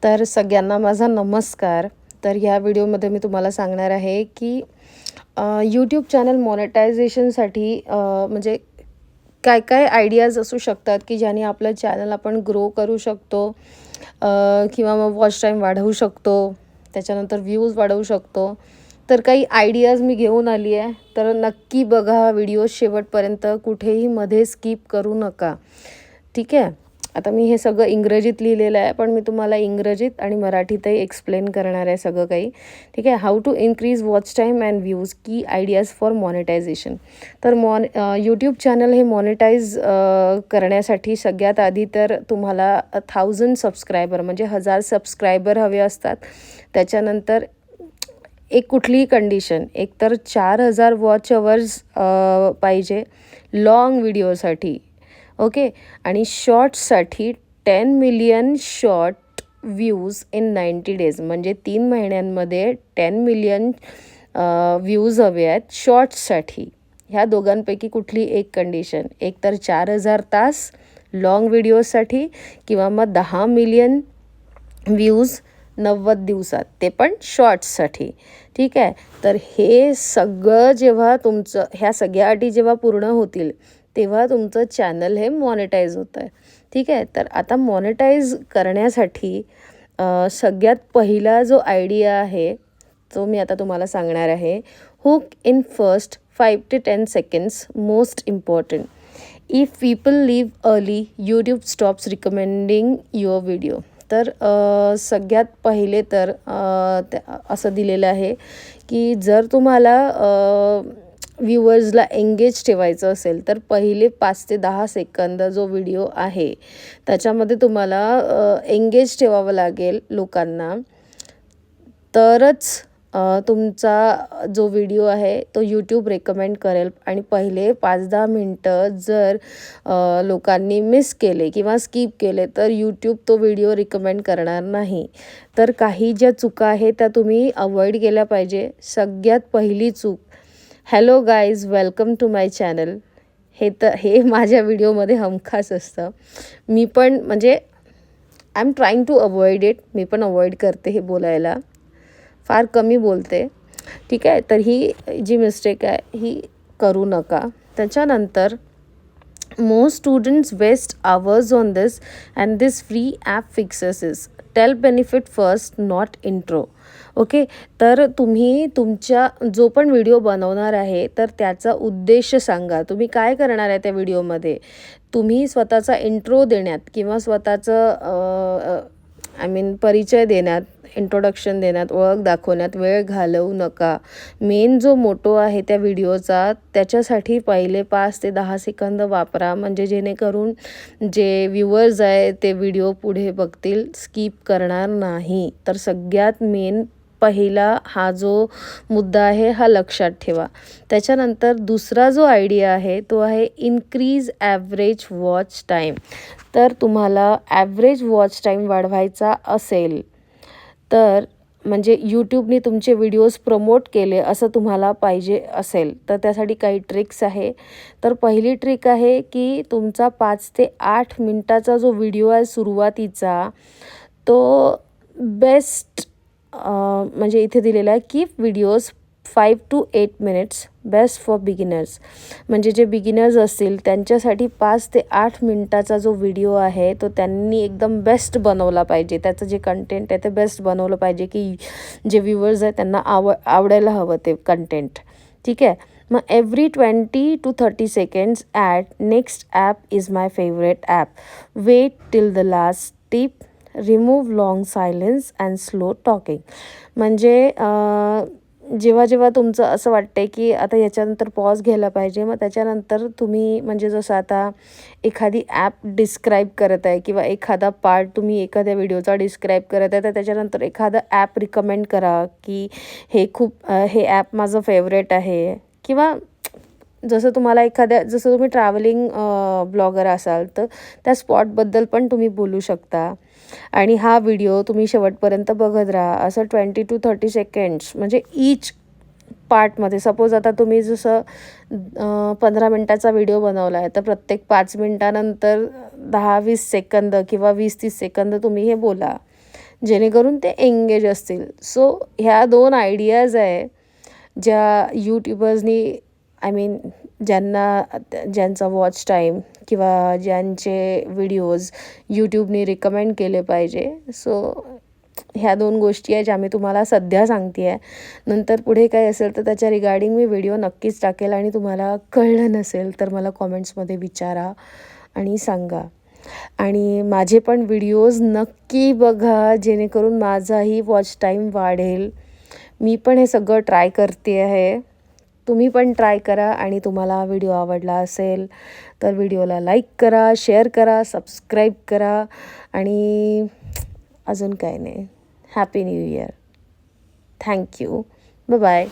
तर सगळ्यांना माझा नमस्कार. तर ह्या व्हिडिओमध्ये मी तुम्हाला सांगणार आहे की यूट्यूब चॅनल मॉनेटायझेशनसाठी म्हणजे काय काय आयडियाज असू शकतात की ज्याने आपलं चॅनल आपण ग्रो करू शकतो, किंवा मग वॉच टाईम वाढवू शकतो, त्याच्यानंतर व्ह्यूज वाढवू शकतो. तर काही आयडियाज मी घेऊन आली आहे. तर नक्की बघा हा व्हिडिओ शेवटपर्यंत, कुठेही मध्ये स्किप करू नका. ठीक आहे. आता मी हे सगळं इंग्रजीत लिहिलेलं आहे, पण मी तुम्हाला इंग्रजीत आणि मराठीतही एक्सप्लेन करणार आहे सगळं काही. ठीक आहे. How to increase watch time and views, key ideas for monetization. तर यूट्यूब चॅनल हे मॉनिटाईज करण्यासाठी सगळ्यात आधी तर तुम्हाला 1000 सबस्क्रायबर म्हणजे 1000 सबस्क्रायबर हवे असतात. त्याच्यानंतर एक कुठलीही कंडिशन, एक तर 4000 वॉच अवर्स पाहिजे लाँग व्हिडिओसाठी. ओके. आणि शॉर्ट्ससाठी 10 million short views in 90 days, म्हणजे 3 महिन्यांमध्ये 10 मिलियन व्ह्यूज हवे आहेत शॉर्ट्ससाठी. ह्या दोघांपैकी कुठली एक कंडिशन, एक तर 4000 तास लाँग व्हिडिओसाठी, किंवा मग 10 मिलियन व्ह्यूज 90 दिवसात, ते पण शॉर्ट्ससाठी. ठीक आहे. तर हे सगळं जेव्हा तुमचं, ह्या सगळ्या अटी जेव्हा पूर्ण होतील तेव्हा तुमचं चॅनल हे मॉनिटाईज होतं आहे. ठीक आहे. तर आता मॉनिटाईज करण्यासाठी सगळ्यात पहिला जो आयडिया आहे तो मी आता तुम्हाला सांगणार आहे. Hook in first 5 to 10 seconds, most important. If people leave early, YouTube stops recommending your video. तर सगळ्यात पहिले तर असं दिलेलं आहे की जर तुम्हाला व्ह्यूअर्सला एंगेज ठेवायचं असेल तर पहिले 5 ते 10 सेकंद जो व्हिडिओ आहे त्याच्यामध्ये तुम्हाला एंगेज ठेवावं लागेल लोकांना. तरच तुमचा जो व्हिडिओ आहे तो यूट्यूब रेकमेंड करेल. आणि पहिले 5-10 मिनटं जर लोकांनी मिस केले किंवा स्किप केले तर यूट्यूब तो व्हिडिओ रिकमेंड करणार नाही. तर काही ज्या चुका आहेत त्या तुम्ही अवॉइड केल्या पाहिजे. सगळ्यात पहिली चूक, hello guys, welcome to my channel. हे माझ्या व्हिडिओमध्ये हमखास असतं. मी पण म्हणजे I am trying to avoid it. मी पण अवॉइड करते हे बोलायला, फार कमी बोलते. ठीक आहे. तर ही जी मिस्टेक आहे ही करू नका. त्याच्यानंतर most students waste hours on this, and this free app fixes this. Tell benefit first, not intro. Okay. तर तुम्ही तुमच्या जो पण व्हिडिओ बनवणार आहे तर त्याचा उद्देश सांगा. तुम्ही काय करणार आहे त्या व्हिडिओमध्ये. तुम्ही स्वतःचा इंट्रो देण्यात किंवा स्वतःचं परिचय देण्यात, इंट्रोडक्शन देण्यात, ओळख दाखवण्यात वेळ घालवू नका. मेन जो मोटो आहे त्या व्हिडिओचा त्याच्यासाठी पहिले 5 ते 10 सेकंद वापरा, म्हणजे जेणेकरून जे व्ह्यूअर्स आहे ते व्हिडिओ पुढे बघतील, स्किप करणार नाही. तर सगळ्यात मेन पहिला हा जो मुद्दा आहे हा लक्षात ठेवा. त्याच्यानंतर दुसरा जो आयडिया आहे तो आहे इन्क्रीज ॲव्हरेज वॉच टाईम. तर तुम्हाला ॲव्हरेज वॉच टाईम वाढवायचा असेल तर म्हणजे यूट्यूबने तुमचे व्हिडिओज प्रमोट केले असं तुम्हाला पाहिजे असेल तर त्यासाठी काही ट्रिक्स आहे. तर पहिली ट्रिक आहे की तुमचा 5 ते 8 मिनटाचा जो व्हिडिओ आहे सुरुवातीचा तो बेस्ट, म्हणजे इथे दिलेला आहे keep videos 5 to 8 minutes best for beginners. म्हणजे जे बिगिनर्स असतील त्यांच्यासाठी 5 ते 8 मिनटाचा जो व्हिडिओ आहे तो त्यांनी एकदम बेस्ट बनवला पाहिजे. त्याचं जे कंटेंट आहे ते बेस्ट बनवलं पाहिजे की जे व्ह्यूअर्स आहेत त्यांना आवडायला हवं ते कंटेंट. ठीक आहे. मग every 20 to 30 seconds at next app is my favourite app. Wait till the last tip. Remove long silence and slow talking. म्हणजे जेव्हा जेव्हा तुमचं असं वाटतंय की आता याच्यानंतर पॉज घ्यायला पाहिजे, मग त्याच्यानंतर तुम्ही म्हणजे जसं आता एखादी ॲप डिस्क्राईब करत आहे किंवा एखादा पार्ट तुम्ही एखाद्या व्हिडिओचा डिस्क्राईब करत आहे तर त्याच्यानंतर एखादं ॲप रिकमेंड करा की हे ॲप माझं फेवरेट आहे. किंवा जसं तुम्ही ट्रॅव्हलिंग ब्लॉगर असाल तर त्या स्पॉटबद्दल पण तुम्ही बोलू शकता. आणि हा व्हिडिओ तुम्ही शेवटपर्यंत बघत राहा. असं 20 to 30 seconds म्हणजे ईच पार्टमध्ये. सपोज आता तुम्ही जसं 15 मिनटाचा व्हिडिओ बनवला आहे तर प्रत्येक 5 मिनटानंतर 10-20 सेकंद किंवा 20-30 सेकंद तुम्ही हे बोला. जेणेकरून ते एंगेज असतील. सो ह्या 2 आयडियाज आहे ज्या यूट्यूबर्सनी आय मीन ज्यांचा वॉच टाईम किंवा ज्यांचे व्हिडिओज यूट्यूबने रिकमेंड केले पाहिजे. सो ह्या 2 गोष्टी आहेत ज्या मी तुम्हाला सध्या सांगते आहे. नंतर पुढे काय असेल तर त्याच्या रिगार्डिंग मी व्हिडिओ नक्कीच टाकेल आणि तुम्हाला कळलं नसेल तर मला कॉमेंट्समध्ये विचारा आणि सांगा. आणि माझे पण व्हिडिओज नक्की बघा जेणेकरून माझाही वॉच टाईम वाढेल. मी पण हे सगळं ट्राय करते आहे. तुम्ही पण ट्राय करा आणि तुम्हाला व्हिडिओ आवडला असेल तर व्हिडिओला लाईक करा, शेअर करा, सबस्क्राईब करा आणि अजून काय नाही. Happy new year. Thank you. Bye.